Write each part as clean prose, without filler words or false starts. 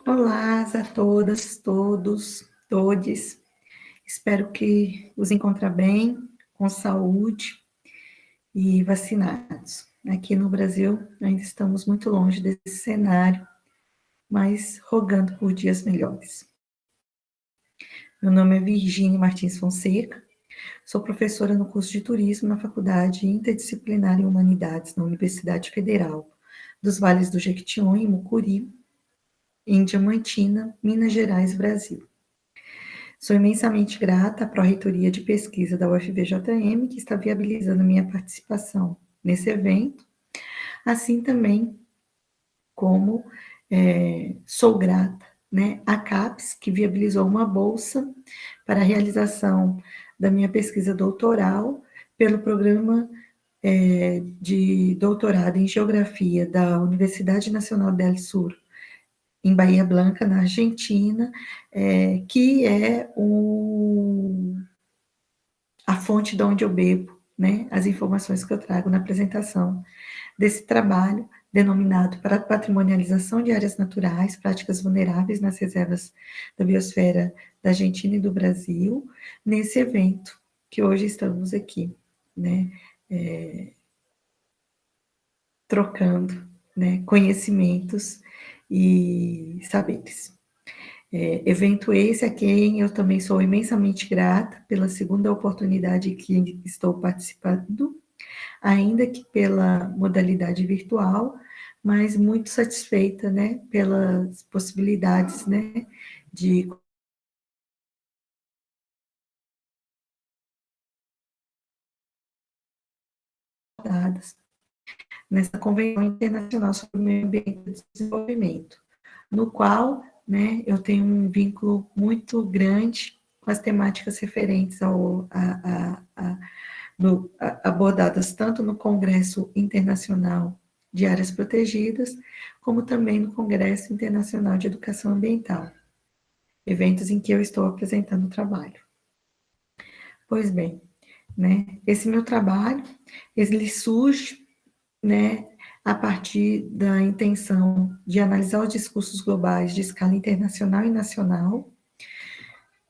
Olá a todas, todos, todes. Espero que os encontrem bem, com saúde e vacinados. Aqui no Brasil ainda estamos muito longe desse cenário, mas rogando por dias melhores. Meu nome é Virgínia Martins Fonseca, sou professora no curso de Turismo na Faculdade Interdisciplinar em Humanidades, na Universidade Federal dos Vales do Jequitinhonha e Mucuri, em Diamantina, Minas Gerais, Brasil. Sou imensamente grata à Pró-Reitoria de Pesquisa da UFVJM, que está viabilizando minha participação nesse evento, assim também como sou grata, né, à CAPES, que viabilizou uma bolsa para a realização da minha pesquisa doutoral pelo programa de doutorado em Geografia da Universidade Nacional del Sur, em Bahia Blanca, na Argentina, que é a fonte de onde eu bebo, né, as informações que eu trago na apresentação desse trabalho, denominado para patrimonialização de áreas naturais, práticas vulneráveis nas reservas da biosfera da Argentina e do Brasil, nesse evento que hoje estamos aqui, né, trocando, né, conhecimentos e saberes. Evento esse a quem eu também sou imensamente grata pela segunda oportunidade que estou participando, ainda que pela modalidade virtual, mas muito satisfeita, né, pelas possibilidades, né, de dadas nessa Convenção Internacional sobre o Meio Ambiente e Desenvolvimento, no qual, né, eu tenho um vínculo muito grande com as temáticas referentes abordadas tanto no Congresso Internacional de Áreas Protegidas, como também no Congresso Internacional de Educação Ambiental, eventos em que eu estou apresentando o trabalho. Pois bem, né, esse meu trabalho, ele surge, né, a partir da intenção de analisar os discursos globais de escala internacional e nacional,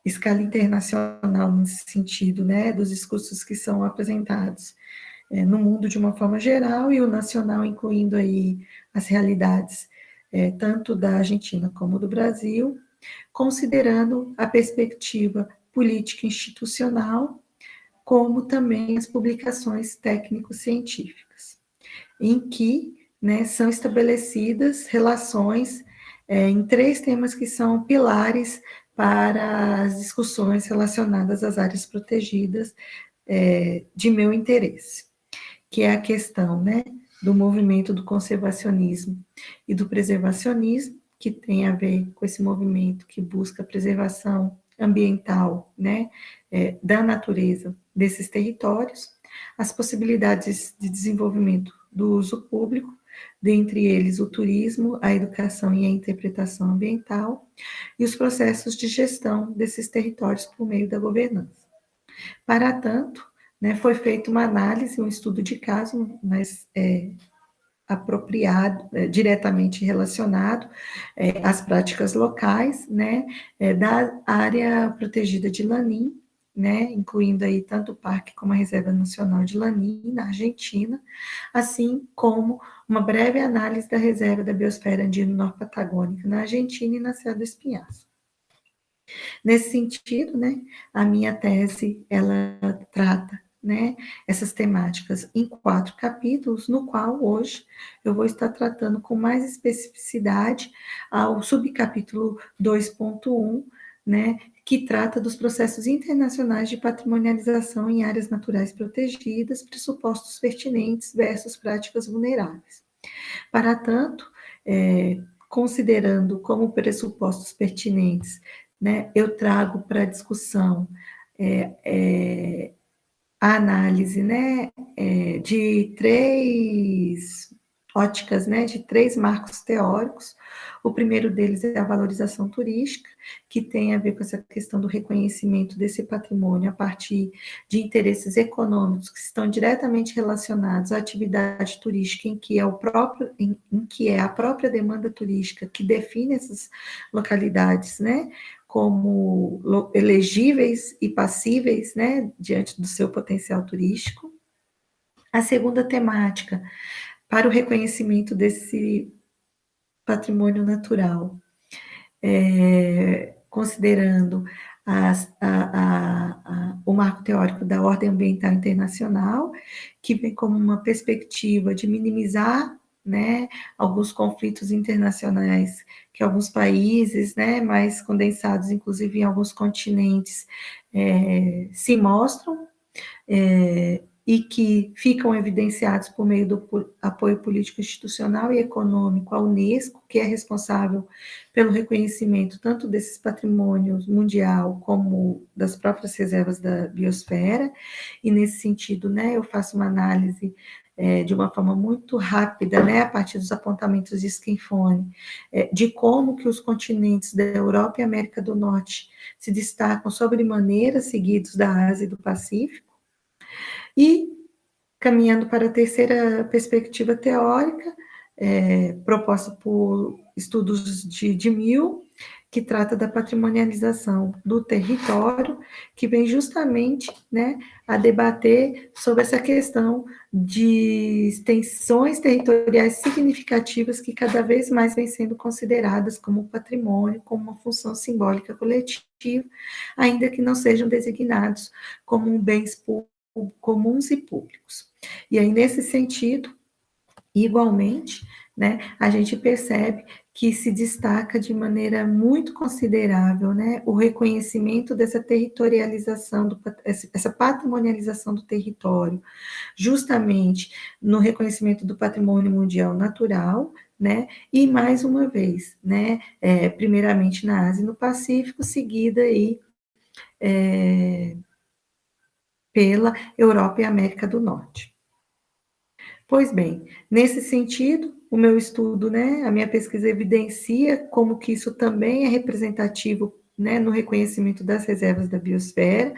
escala internacional nesse sentido, né, dos discursos que são apresentados no mundo de uma forma geral, e o nacional incluindo aí as realidades tanto da Argentina como do Brasil, considerando a perspectiva política institucional, como também as publicações técnico-científicas, em que, né, são estabelecidas relações em três temas que são pilares para as discussões relacionadas às áreas protegidas de meu interesse, que é a questão, né, do movimento do conservacionismo e do preservacionismo, que tem a ver com esse movimento que busca a preservação ambiental, né, da natureza desses territórios, as possibilidades de desenvolvimento do uso público, dentre eles o turismo, a educação e a interpretação ambiental, e os processos de gestão desses territórios por meio da governança. Para tanto, né, foi feita uma análise, um estudo de caso, mas apropriado, diretamente relacionado às práticas locais, né, da área protegida de Lanín, né, incluindo aí tanto o parque como a Reserva Nacional de Lanín, na Argentina, assim como uma breve análise da Reserva da Biosfera Andino-Norpatagônica, na Argentina e na Serra do Espinhaço. Nesse sentido, né, a minha tese, ela trata, né, essas temáticas em 4 capítulos, no qual hoje eu vou estar tratando com mais especificidade ao subcapítulo 2.1, né, que trata dos processos internacionais de patrimonialização em áreas naturais protegidas, pressupostos pertinentes versus práticas vulneráveis. Para tanto, considerando como pressupostos pertinentes, né, eu trago para a discussão a análise, né, de 3 óticas, né, de 3 marcos teóricos, O primeiro deles é a valorização turística, que tem a ver com essa questão do reconhecimento desse patrimônio a partir de interesses econômicos que estão diretamente relacionados à atividade turística, em que é a própria demanda turística que define essas localidades, né, como elegíveis e passíveis, né, diante do seu potencial turístico. A segunda temática, para o reconhecimento desse patrimônio natural, considerando o marco teórico da Ordem Ambiental Internacional, que vem como uma perspectiva de minimizar, né, alguns conflitos internacionais que alguns países, né, mais condensados, inclusive em alguns continentes, se mostram, e que ficam evidenciados por meio do apoio político institucional e econômico à Unesco, que é responsável pelo reconhecimento tanto desses patrimônios mundial como das próprias reservas da biosfera, e nesse sentido, né, eu faço uma análise de uma forma muito rápida, né, a partir dos apontamentos de Schiaffoni, de como que os continentes da Europa e América do Norte se destacam sobremaneira seguidos da Ásia e do Pacífico. E, caminhando para a terceira perspectiva teórica, proposta por estudos de Mill, que trata da patrimonialização do território, que vem justamente, né, a debater sobre essa questão de extensões territoriais significativas que cada vez mais vêm sendo consideradas como patrimônio, como uma função simbólica coletiva, ainda que não sejam designados como bens comuns e públicos. E aí, nesse sentido, igualmente, né, a gente percebe que se destaca de maneira muito considerável, né, o reconhecimento dessa territorialização, essa patrimonialização do território, justamente no reconhecimento do patrimônio mundial natural, né, e mais uma vez, né, primeiramente na Ásia e no Pacífico, seguida aí pela Europa e América do Norte. Pois bem, nesse sentido, o meu estudo, né, a minha pesquisa evidencia como que isso também é representativo, né, no reconhecimento das reservas da biosfera,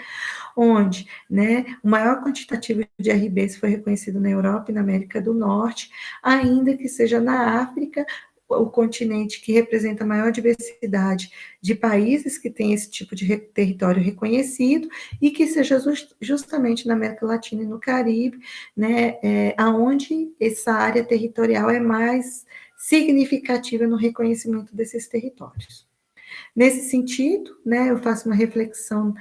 onde, né, o maior quantitativo de RBs foi reconhecido na Europa e na América do Norte, ainda que seja na África, o continente que representa a maior diversidade de países que tem esse tipo de território reconhecido, e que seja justamente na América Latina e no Caribe, né, aonde essa área territorial é mais significativa no reconhecimento desses territórios. Nesse sentido, né, eu faço uma reflexão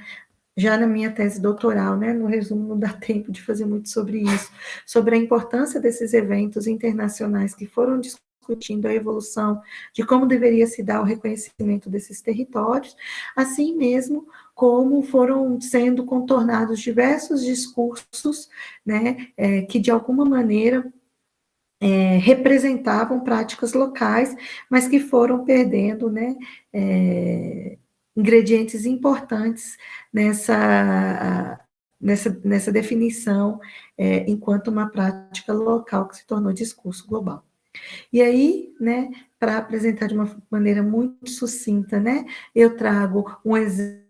já na minha tese doutoral, né, no resumo não dá tempo de fazer muito sobre isso, sobre a importância desses eventos internacionais que foram discutindo a evolução de como deveria se dar o reconhecimento desses territórios, assim mesmo como foram sendo contornados diversos discursos, né, que de alguma maneira representavam práticas locais, mas que foram perdendo, né, ingredientes importantes nessa definição, enquanto uma prática local que se tornou discurso global. E aí, né, para apresentar de uma maneira muito sucinta, né, eu trago um exemplo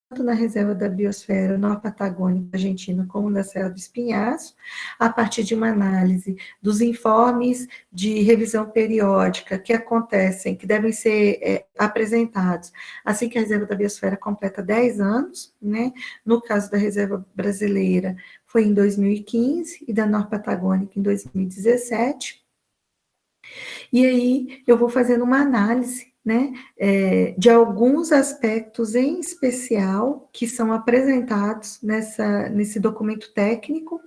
tanto na reserva da biosfera norte-patagônica argentina como na Serra do Espinhaço, a partir de uma análise dos informes de revisão periódica que acontecem, que devem ser apresentados assim que a reserva da biosfera completa 10 anos, né? No caso da reserva brasileira, foi em 2015, e da norte-patagônica em 2017. E aí eu vou fazendo uma análise, né, de alguns aspectos em especial que são apresentados nesse documento técnico,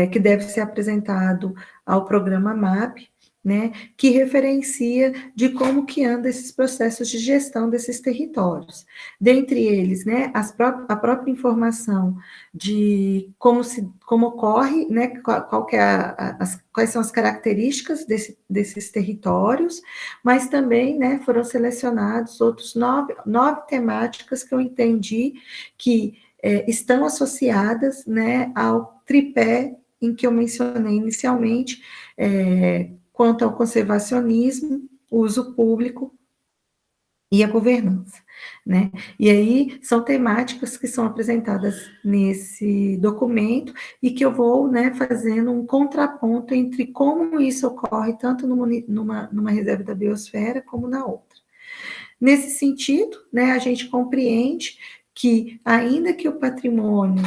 que deve ser apresentado ao programa MAP, né, que referencia de como que anda esses processos de gestão desses territórios. Dentre eles, né, a própria informação de como ocorre, né, quais são as características desses territórios, mas também, né, foram selecionados outros nove temáticas que eu entendi que estão associadas, né, ao tripé em que eu mencionei inicialmente, quanto ao conservacionismo, o uso público e a governança, né? E aí são temáticas que são apresentadas nesse documento e que eu vou, né, fazendo um contraponto entre como isso ocorre tanto numa reserva da biosfera como na outra. Nesse sentido, né, a gente compreende que, ainda que o patrimônio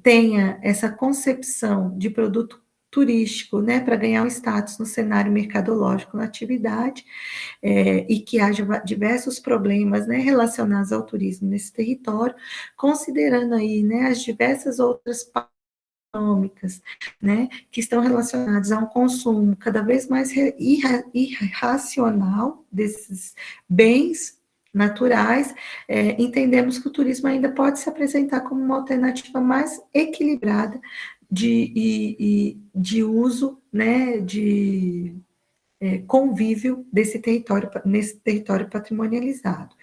tenha essa concepção de produto turístico, né, para ganhar um status no cenário mercadológico na atividade, e que haja diversos problemas, né, relacionados ao turismo nesse território, considerando aí, né, as diversas outras econômicas, né, que estão relacionadas a um consumo cada vez mais irracional desses bens naturais, entendemos que o turismo ainda pode se apresentar como uma alternativa mais equilibrada de uso, né, de convívio nesse território patrimonializado.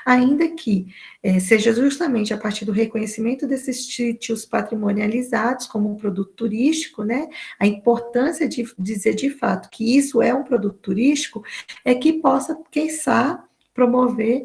Ainda que seja justamente a partir do reconhecimento desses sítios patrimonializados como um produto turístico, né, a importância de dizer de fato que isso é um produto turístico, é que possa, quem sabe, promover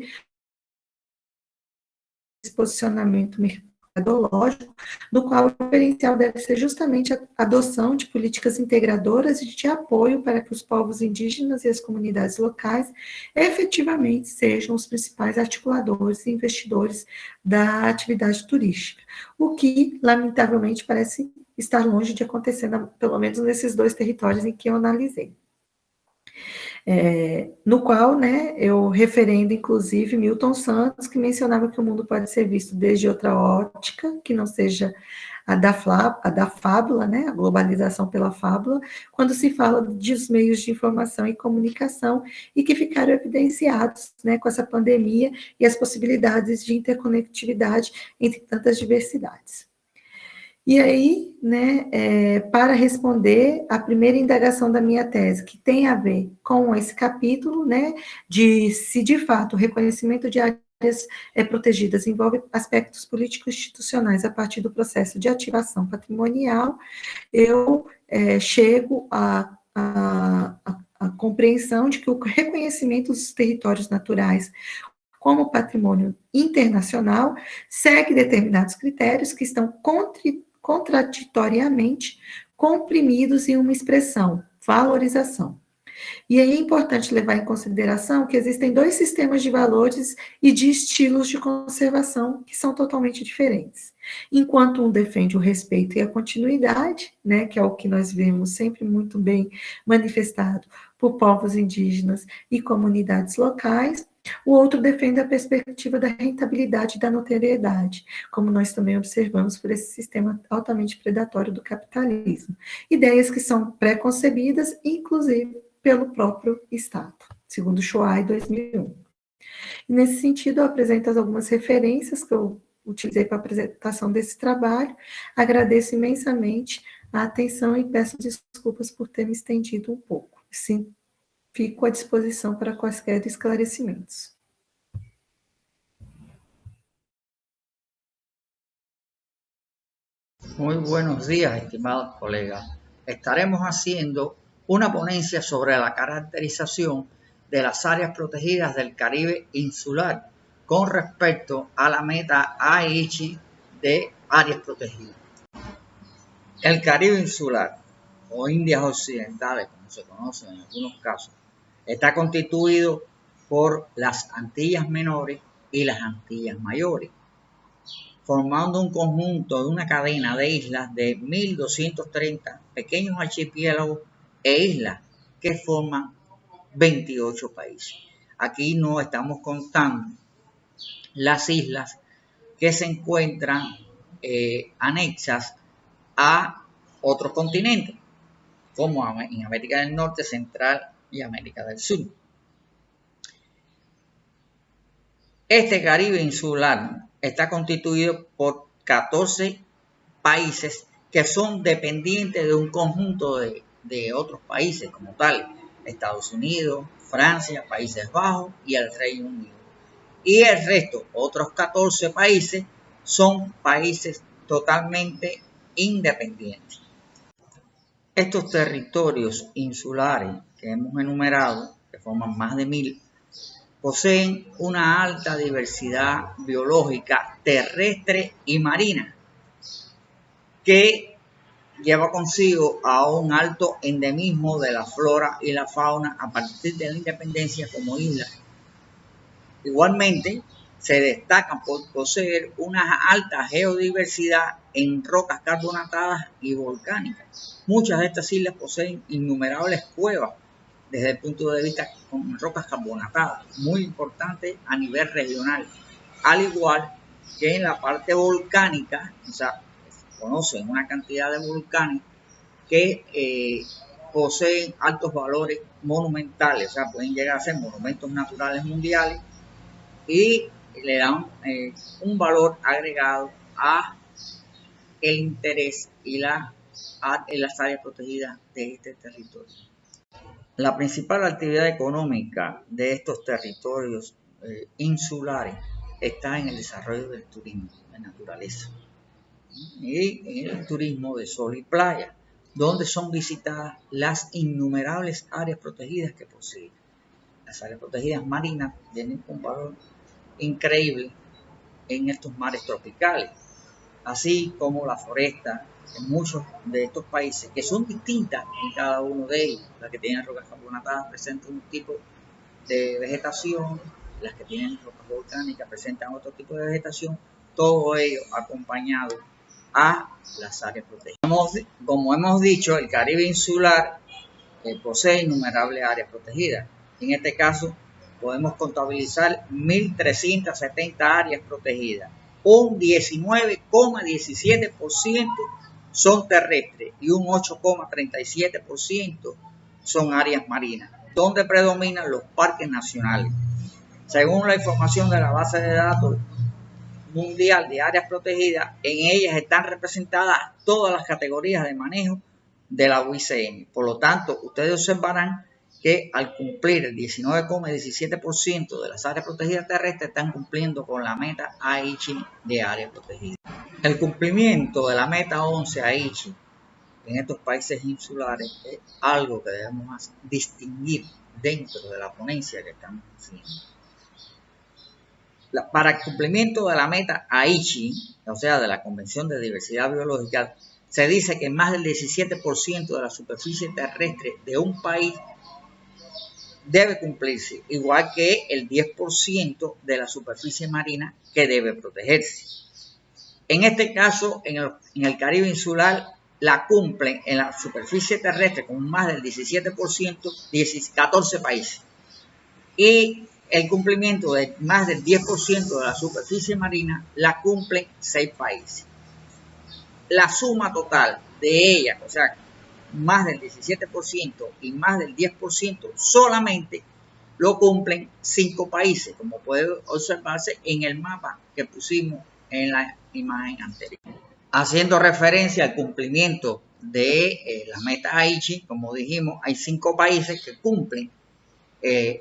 esse posicionamento mercadológico, do qual o diferencial deve ser justamente a adoção de políticas integradoras e de apoio para que os povos indígenas e as comunidades locais efetivamente sejam os principais articuladores e investidores da atividade turística, o que, lamentavelmente, parece estar longe de acontecer, pelo menos nesses dois territórios em que eu analisei. No qual, né, eu referendo, inclusive, Milton Santos, que mencionava que o mundo pode ser visto desde outra ótica, que não seja a da fábula, né, a globalização pela fábula, quando se fala dos meios de informação e comunicação, e que ficaram evidenciados, né, com essa pandemia e as possibilidades de interconectividade entre tantas diversidades. E aí, né, para responder a primeira indagação da minha tese, que tem a ver com esse capítulo, né, de se de fato o reconhecimento de áreas protegidas envolve aspectos políticos institucionais a partir do processo de ativação patrimonial, eu chego à compreensão de que o reconhecimento dos territórios naturais como patrimônio internacional segue determinados critérios que estão contraditoriamente comprimidos em uma expressão, valorização. E aí é importante levar em consideração que existem dois sistemas de valores e de estilos de conservação que são totalmente diferentes. Enquanto um defende o respeito e a continuidade, né, que é o que nós vemos sempre muito bem manifestado por povos indígenas e comunidades locais, o outro defende a perspectiva da rentabilidade e da notoriedade, como nós também observamos por esse sistema altamente predatório do capitalismo. Ideias que são pré-concebidas, inclusive, pelo próprio Estado, segundo Shoah, 2001. E nesse sentido, eu apresento algumas referências que eu utilizei para a apresentação desse trabalho. Agradeço imensamente a atenção e peço desculpas por ter me estendido um pouco. Sim, fico à disposição para quaisquer esclarecimentos. Muy buenos días, estimados colegas. Estaremos haciendo una ponencia sobre la caracterización de las áreas protegidas del Caribe insular con respecto a la meta Aichi de áreas protegidas. El Caribe insular, o Indias Occidentales, como se conoce en algunos casos, está constituido por las Antillas Menores y las Antillas Mayores, formando un conjunto de una cadena de islas de 1.230 pequeños archipiélagos e islas que forman 28 países. Aquí no estamos contando las islas que se encuentran anexas a otros continentes, como en América del Norte, Central y América del Sur. Este Caribe insular está constituido por 14 países que son dependientes de un conjunto de otros países como tal, Estados Unidos, Francia, Países Bajos y el Reino Unido. Y el resto, otros 14 países, son países totalmente independientes. Estos territorios insulares que hemos enumerado, que forman más de 1000, poseen una alta diversidad biológica terrestre y marina, que lleva consigo a un alto endemismo de la flora y la fauna a partir de la independencia como isla. Igualmente, se destacan por poseer una alta geodiversidad en rocas carbonatadas y volcánicas. Muchas de estas islas poseen innumerables cuevas desde el punto de vista con rocas carbonatadas, muy importante a nivel regional, al igual que en la parte volcánica, o sea, se conocen una cantidad de volcanes que poseen altos valores monumentales, o sea, pueden llegar a ser monumentos naturales mundiales y le dan un valor agregado a el interés y en las áreas protegidas de este territorio. La principal actividad económica de estos territorios insulares está en el desarrollo del turismo de naturaleza y en el turismo de sol y playa, donde son visitadas las innumerables áreas protegidas que poseen. Las áreas protegidas marinas tienen un valor increíble en estos mares tropicales, así como la foresta en muchos de estos países, que son distintas en cada uno de ellos. Las que tienen rocas carbonatadas presentan un tipo de vegetación, las que tienen rocas volcánicas presentan otro tipo de vegetación, todo ello acompañado a las áreas protegidas. Como hemos dicho, el Caribe insular posee innumerables áreas protegidas. En este caso, podemos contabilizar 1.370 áreas protegidas. Un 19,17% son terrestres y un 8,37% son áreas marinas, donde predominan los parques nacionales. Según la información de la base de datos mundial de áreas protegidas, en ellas están representadas todas las categorías de manejo de la UICN. Por lo tanto, ustedes observarán que al cumplir el 19,17% de las áreas protegidas terrestres están cumpliendo con la meta Aichi de área protegida. El cumplimiento de la meta 11 Aichi en estos países insulares es algo que debemos distinguir dentro de la ponencia que estamos haciendo. Para el cumplimiento de la meta Aichi, o sea, de la Convención de Diversidad Biológica, se dice que más del 17% de la superficie terrestre de un país debe cumplirse, igual que el 10% de la superficie marina que debe protegerse. En este caso, en el Caribe insular, la cumplen en la superficie terrestre con más del 17%, 14 países. Y el cumplimiento de más del 10% de la superficie marina la cumplen 6 países. La suma total de ellas, o sea, más del 17% y más del 10% solamente lo cumplen 5 países, como puede observarse en el mapa que pusimos en la imagen anterior. Haciendo referencia al cumplimiento de la meta Aichi, como dijimos, hay 5 países que cumplen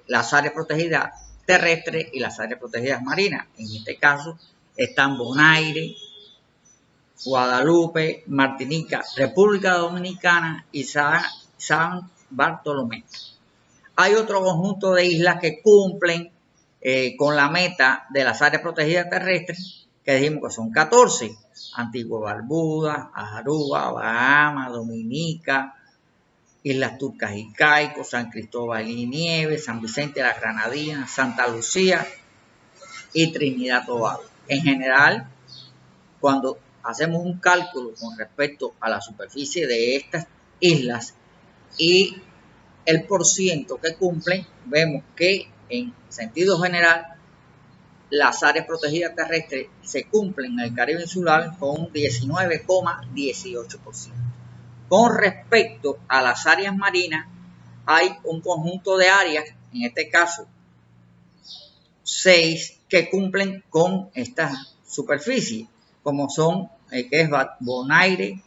las áreas protegidas terrestres y las áreas protegidas marinas. En este caso están Bonaire, Guadalupe, Martinica, República Dominicana y San Bartolomé. Hay otro conjunto de islas que cumplen con la meta de las áreas protegidas terrestres, que dijimos que son 14. Antigua Barbuda, Aruba, Bahamas, Dominica, Islas Turcas y Caicos, San Cristóbal y Nieves, San Vicente de las Granadinas, Santa Lucía y Trinidad y Tobago. En general, cuando hacemos un cálculo con respecto a la superficie de estas islas y el porciento que cumplen, vemos que en sentido general las áreas protegidas terrestres se cumplen en el Caribe insular con un 19,18%. Con respecto a las áreas marinas, hay un conjunto de áreas, en este caso 6, que cumplen con esta superficie, como son que es Bonaire,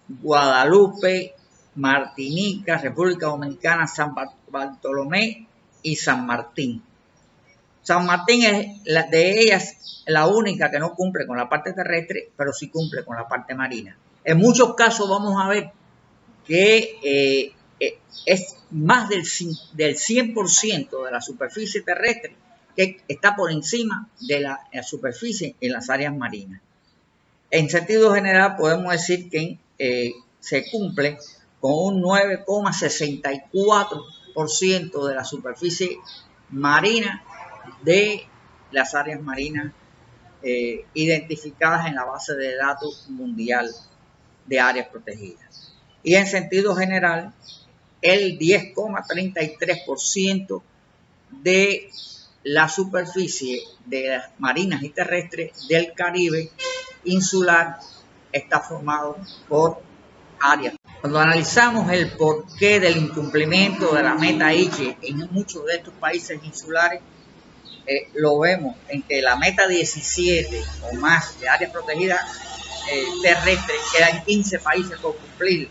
Guadalupe, Martinica, República Dominicana, San Bartolomé y San Martín. San Martín es de ellas la única que no cumple con la parte terrestre, pero sí cumple con la parte marina. En muchos casos vamos a ver que es más del 100% de la superficie terrestre que está por encima de la superficie en las áreas marinas. En sentido general, podemos decir que se cumple con un 9,64% de la superficie marina de las áreas marinas identificadas en la base de datos mundial de áreas protegidas. Y en sentido general, el 10,33% de la superficie de las marinas y terrestres del Caribe insular está formado por áreas. Cuando analizamos el porqué del incumplimiento de la meta Aichi en muchos de estos países insulares, lo vemos en que la meta 17 o más de áreas protegidas terrestres quedan 15 países por cumplir,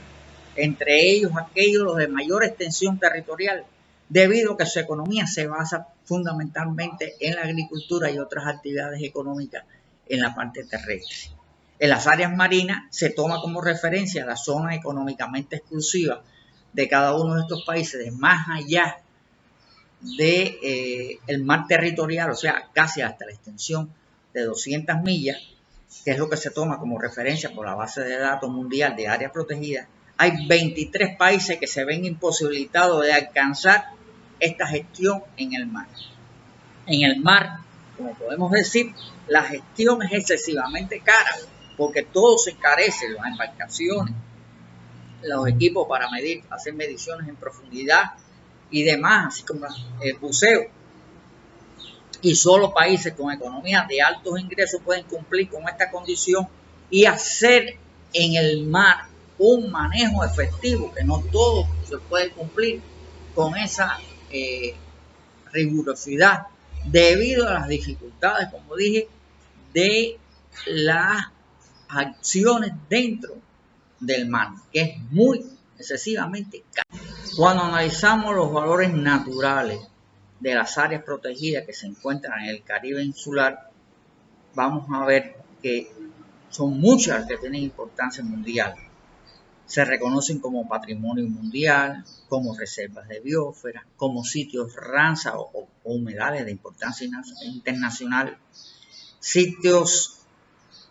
entre ellos aquellos los de mayor extensión territorial, debido a que su economía se basa fundamentalmente en la agricultura y otras actividades económicas en la parte terrestre. En las áreas marinas se toma como referencia la zona económicamente exclusiva de cada uno de estos países, de más allá de el mar territorial, o sea, casi hasta la extensión de 200 millas, que es lo que se toma como referencia por la base de datos mundial de áreas protegidas. Hay 23 países que se ven imposibilitados de alcanzar esta gestión en el mar. En el mar, como podemos decir, la gestión es excesivamente cara, porque todo se encarece, las embarcaciones, los equipos para medir, hacer mediciones en profundidad y demás, así como el buceo. Y solo países con economías de altos ingresos pueden cumplir con esta condición y hacer en el mar un manejo efectivo, que no todo se puede cumplir con esa rigurosidad, debido a las dificultades, como dije, de las acciones dentro del mar, que es muy excesivamente caro. Cuando analizamos los valores naturales de las áreas protegidas que se encuentran en el Caribe insular, vamos a ver que son muchas que tienen importancia mundial. Se reconocen como patrimonio mundial, como reservas de biosfera, como sitios Ramsar o humedales de importancia internacional, sitios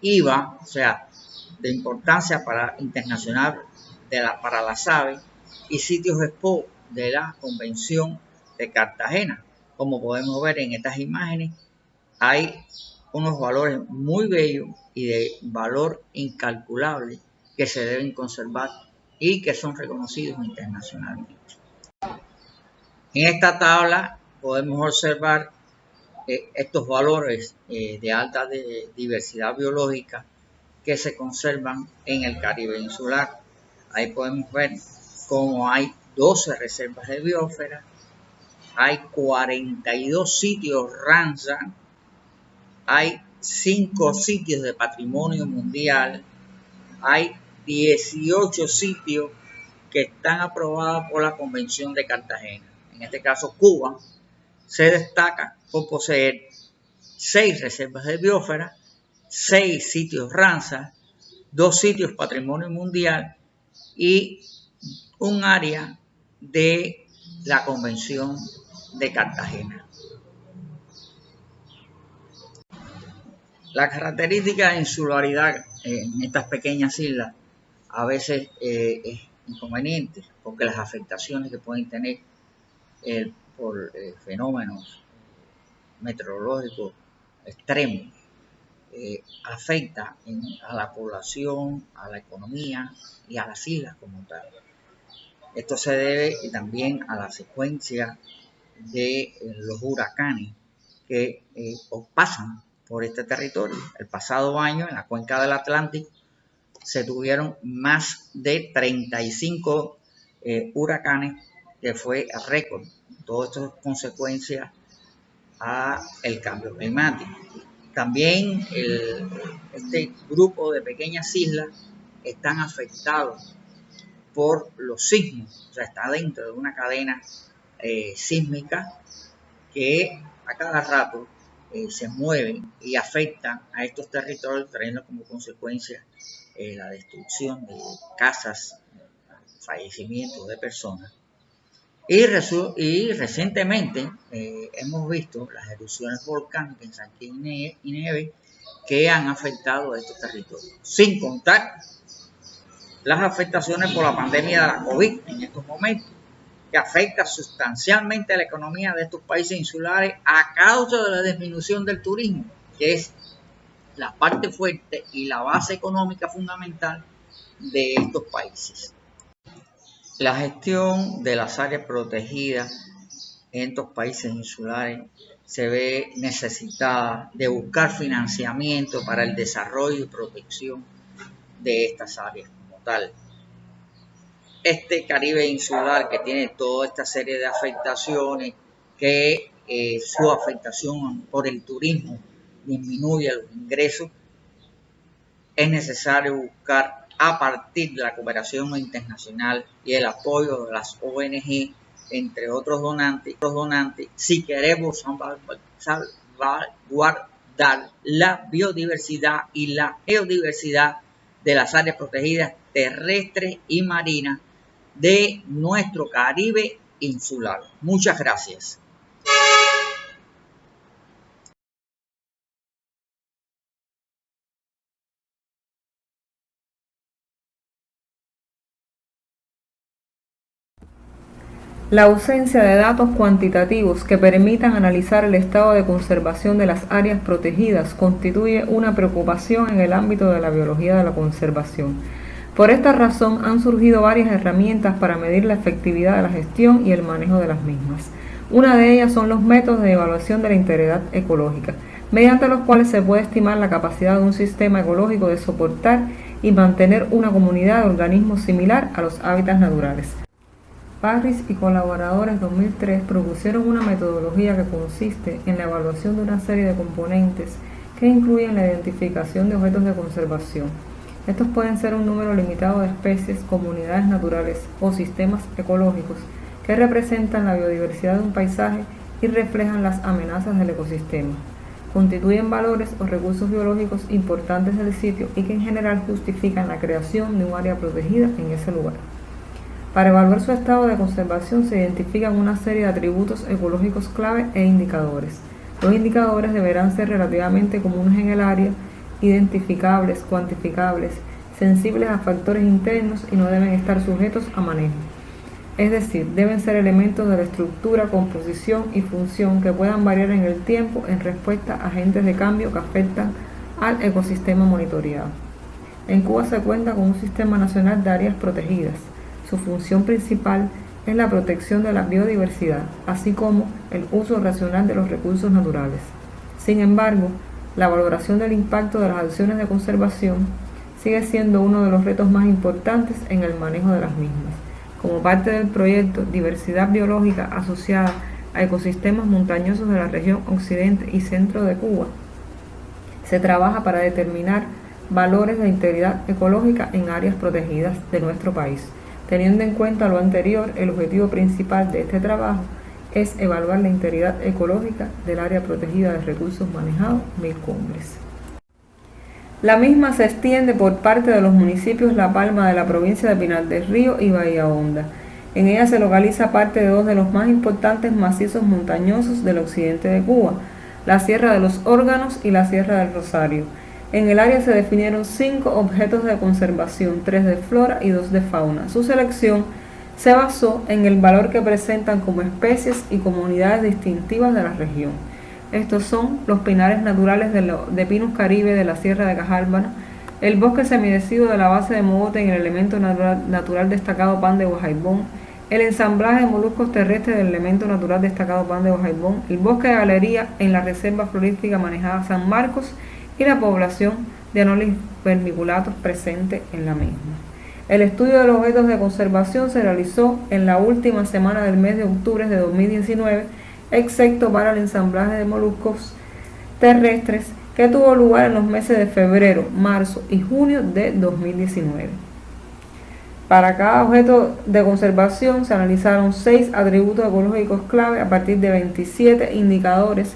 IVA, o sea, de importancia internacional para las aves, y sitios SPO de la Convención de Cartagena. Como podemos ver en estas imágenes, hay unos valores muy bellos y de valor incalculable que se deben conservar y que son reconocidos internacionalmente. En esta tabla podemos observar estos valores de alta diversidad biológica que se conservan en el Caribe insular. Ahí podemos ver cómo hay 12 reservas de biosfera, hay 42 sitios Ramsar, hay 5 sitios de patrimonio mundial, hay 18 sitios que están aprobados por la Convención de Cartagena. En este caso, Cuba se destaca por poseer 6 reservas de biosfera, 6 sitios Ramsar, 2 sitios patrimonio mundial y un área de la Convención de Cartagena. La característica de insularidad en estas pequeñas islas a veces es inconveniente, porque las afectaciones que pueden tener por fenómenos meteorológicos extremos afecta a la población, a la economía y a las islas como tal. Esto se debe también a la secuencia de los huracanes que pasan por este territorio. El pasado año, en la cuenca del Atlántico, se tuvieron más de 35 huracanes, que fue récord. Todo esto es consecuencia al cambio climático. También este grupo de pequeñas islas están afectados por los sismos, o sea, está dentro de una cadena sísmica que a cada rato se mueven y afectan a estos territorios, trayendo como consecuencia la destrucción de casas, fallecimientos de personas. Y recientemente hemos visto las erupciones volcánicas en San Quintín y Nieves que han afectado a estos territorios, sin contar las afectaciones por la pandemia de la COVID en estos momentos, que afecta sustancialmente a la economía de estos países insulares a causa de la disminución del turismo, que es la parte fuerte y la base económica fundamental de estos países. La gestión de las áreas protegidas en estos países insulares se ve necesitada de buscar financiamiento para el desarrollo y protección de estas áreas como tal. Este Caribe insular que tiene toda esta serie de afectaciones, que su afectación por el turismo disminuye los ingresos, es necesario buscar a partir de la cooperación internacional y el apoyo de las ONG, entre otros donantes, si queremos salvaguardar la biodiversidad y la geodiversidad de las áreas protegidas terrestres y marinas de nuestro Caribe insular. Muchas gracias. La ausencia de datos cuantitativos que permitan analizar el estado de conservación de las áreas protegidas constituye una preocupación en el ámbito de la biología de la conservación. Por esta razón han surgido varias herramientas para medir la efectividad de la gestión y el manejo de las mismas. Una de ellas son los métodos de evaluación de la integridad ecológica, mediante los cuales se puede estimar la capacidad de un sistema ecológico de soportar y mantener una comunidad de organismos similar a los hábitats naturales. Parris y colaboradores 2003 propusieron una metodología que consiste en la evaluación de una serie de componentes que incluyen la identificación de objetos de conservación. Estos pueden ser un número limitado de especies, comunidades naturales o sistemas ecológicos que representan la biodiversidad de un paisaje y reflejan las amenazas del ecosistema. Constituyen valores o recursos biológicos importantes del sitio y que en general justifican la creación de un área protegida en ese lugar. Para evaluar su estado de conservación se identifican una serie de atributos ecológicos clave e indicadores. Los indicadores deberán ser relativamente comunes en el área, identificables, cuantificables, sensibles a factores internos y no deben estar sujetos a manejo. Es decir, deben ser elementos de la estructura, composición y función que puedan variar en el tiempo en respuesta a agentes de cambio que afectan al ecosistema monitoreado. En Cuba se cuenta con un sistema nacional de áreas protegidas. Su función principal es la protección de la biodiversidad, así como el uso racional de los recursos naturales. Sin embargo, la valoración del impacto de las acciones de conservación sigue siendo uno de los retos más importantes en el manejo de las mismas. Como parte del proyecto Diversidad Biológica asociada a ecosistemas montañosos de la región occidente y centro de Cuba, se trabaja para determinar valores de integridad ecológica en áreas protegidas de nuestro país. Teniendo en cuenta lo anterior, el objetivo principal de este trabajo es evaluar la integridad ecológica del área protegida de recursos manejados Mil Cumbres. La misma se extiende por parte de los municipios La Palma de la provincia de Pinar del Río y Bahía Honda. En ella se localiza parte de dos de los más importantes macizos montañosos del occidente de Cuba, la Sierra de los Órganos y la Sierra del Rosario. En el área se definieron 5 objetos de conservación, 3 de flora y 2 de fauna. Su selección se basó en el valor que presentan como especies y comunidades distintivas de la región. Estos son los pinares naturales de Pinus Caribe de la Sierra de Cajalbana, el bosque semidecido de la base de Mogote en el elemento natural destacado Pan de Guajaibón, el ensamblaje de moluscos terrestres del elemento natural destacado Pan de Guajaibón, el bosque de galería en la reserva florística manejada San Marcos y la población de Anolis vermiculatus presente en la misma. El estudio de los objetos de conservación se realizó en la última semana del mes de octubre de 2019, excepto para el ensamblaje de moluscos terrestres que tuvo lugar en los meses de febrero, marzo y junio de 2019. Para cada objeto de conservación se analizaron 6 atributos ecológicos clave a partir de 27 indicadores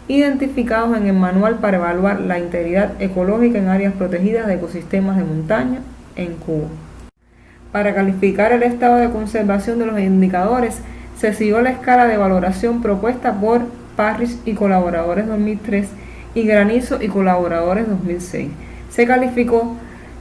identificados en el manual para evaluar la integridad ecológica en áreas protegidas de ecosistemas de montaña en Cuba. Para calificar el estado de conservación de los indicadores, se siguió la escala de valoración propuesta por Parrish y colaboradores 2003 y Granizo y colaboradores 2006. Se calificó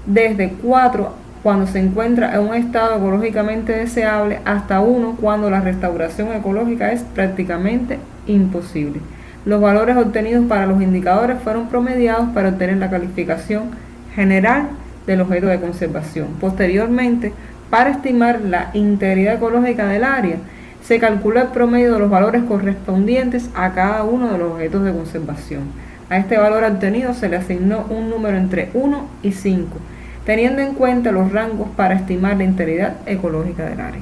desde 4 cuando se encuentra en un estado ecológicamente deseable hasta 1 cuando la restauración ecológica es prácticamente imposible. Los valores obtenidos para los indicadores fueron promediados para obtener la calificación general del objeto de conservación. Posteriormente, para estimar la integridad ecológica del área, se calculó el promedio de los valores correspondientes a cada uno de los objetos de conservación. A este valor obtenido se le asignó un número entre 1 y 5, teniendo en cuenta los rangos para estimar la integridad ecológica del área.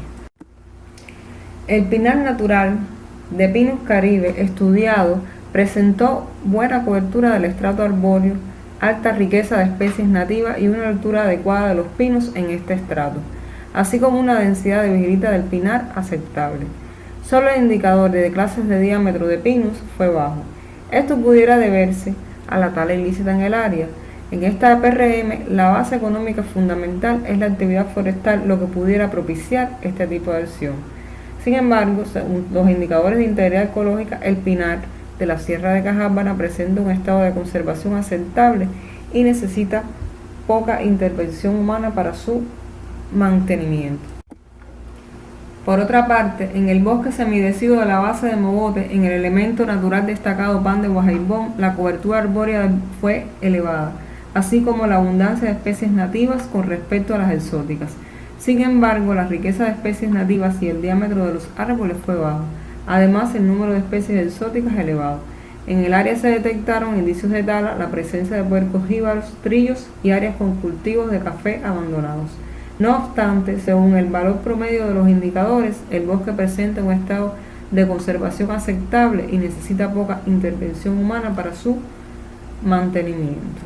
El pinar natural de Pinus caribe estudiado presentó buena cobertura del estrato arbóreo, alta riqueza de especies nativas y una altura adecuada de los pinos en este estrato, así como una densidad de vigilita del pinar aceptable. Solo el indicador de clases de diámetro de Pinus fue bajo. Esto pudiera deberse a la tala ilícita en el área. En esta APRM, la base económica fundamental es la actividad forestal, lo que pudiera propiciar este tipo de acción. Sin embargo, según los indicadores de integridad ecológica, el pinar de la Sierra de Cajábana presenta un estado de conservación aceptable y necesita poca intervención humana para su mantenimiento. Por otra parte, en el bosque semideciduo de la base de Mogote, en el elemento natural destacado Pan de Guajaibón, la cobertura arbórea fue elevada, así como la abundancia de especies nativas con respecto a las exóticas. Sin embargo, la riqueza de especies nativas y el diámetro de los árboles fue bajo. Además, el número de especies exóticas es elevado. En el área se detectaron indicios de tala, la presencia de puercos jíbaros, trillos y áreas con cultivos de café abandonados. No obstante, según el valor promedio de los indicadores, el bosque presenta un estado de conservación aceptable y necesita poca intervención humana para su mantenimiento.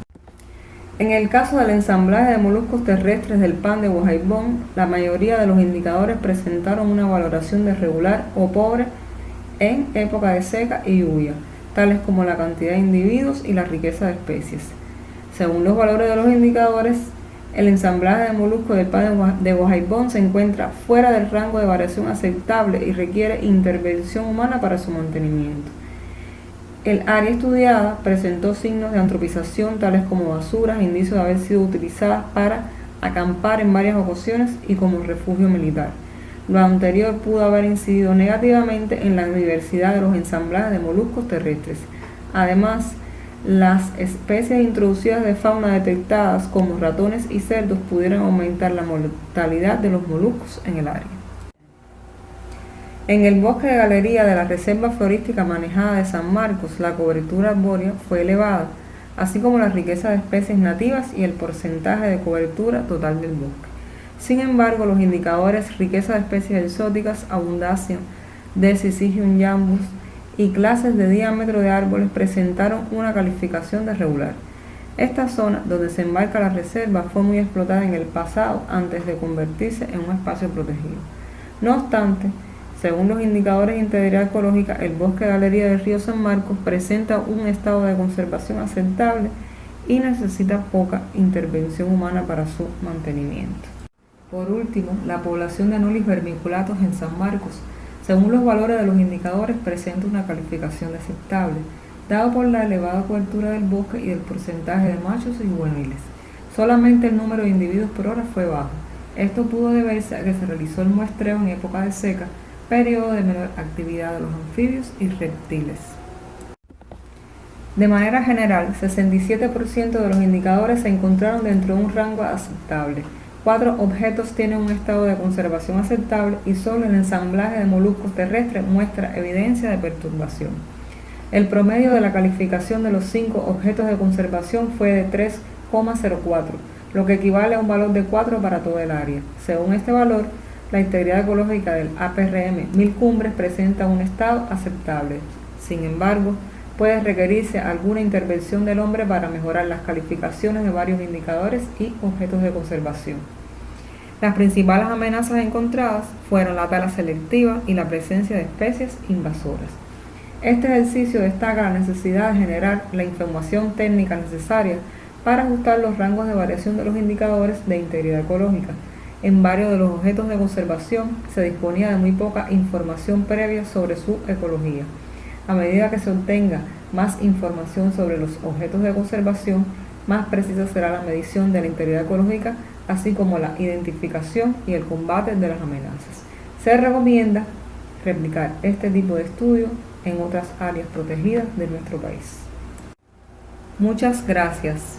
En el caso del ensamblaje de moluscos terrestres del Pan de Guajaibón, la mayoría de los indicadores presentaron una valoración de regular o pobre en época de seca y lluvia, tales como la cantidad de individuos y la riqueza de especies. Según los valores de los indicadores, el ensamblaje de moluscos del Pan de Guajaibón se encuentra fuera del rango de variación aceptable y requiere intervención humana para su mantenimiento. El área estudiada presentó signos de antropización tales como basuras, indicios de haber sido utilizadas para acampar en varias ocasiones y como refugio militar. Lo anterior pudo haber incidido negativamente en la diversidad de los ensamblajes de moluscos terrestres. Además, las especies introducidas de fauna detectadas como ratones y cerdos pudieran aumentar la mortalidad de los moluscos en el área. En el bosque de galería de la Reserva Florística Manejada de San Marcos, la cobertura arbórea fue elevada, así como la riqueza de especies nativas y el porcentaje de cobertura total del bosque. Sin embargo, los indicadores riqueza de especies exóticas, abundancia de Syzygium jambus y clases de diámetro de árboles presentaron una calificación de regular. Esta zona, donde se embarca la reserva, fue muy explotada en el pasado antes de convertirse en un espacio protegido. No obstante, según los indicadores de integridad ecológica, el bosque de galería del río San Marcos presenta un estado de conservación aceptable y necesita poca intervención humana para su mantenimiento. Por último, la población de Anolis vermiculatus en San Marcos, según los valores de los indicadores, presenta una calificación de aceptable, dado por la elevada cobertura del bosque y el porcentaje de machos y juveniles. Solamente el número de individuos por hora fue bajo. Esto pudo deberse a que se realizó el muestreo en época de seca, periodo de menor actividad de los anfibios y reptiles. De manera general, 67% de los indicadores se encontraron dentro de un rango aceptable. 4 objetos tienen un estado de conservación aceptable y solo el ensamblaje de moluscos terrestres muestra evidencia de perturbación. El promedio de la calificación de los 5 objetos de conservación fue de 3,04, lo que equivale a un valor de 4 para toda el área. Según este valor, la integridad ecológica del APRM 1000 Cumbres presenta un estado aceptable. Sin embargo, puede requerirse alguna intervención del hombre para mejorar las calificaciones de varios indicadores y objetos de conservación. Las principales amenazas encontradas fueron la tala selectiva y la presencia de especies invasoras. Este ejercicio destaca la necesidad de generar la información técnica necesaria para ajustar los rangos de variación de los indicadores de integridad ecológica En varios de los objetos de conservación se disponía de muy poca información previa sobre su ecología. A medida que se obtenga más información sobre los objetos de conservación, más precisa será la medición de la integridad ecológica, así como la identificación y el combate de las amenazas. Se recomienda replicar este tipo de estudio en otras áreas protegidas de nuestro país. Muchas gracias.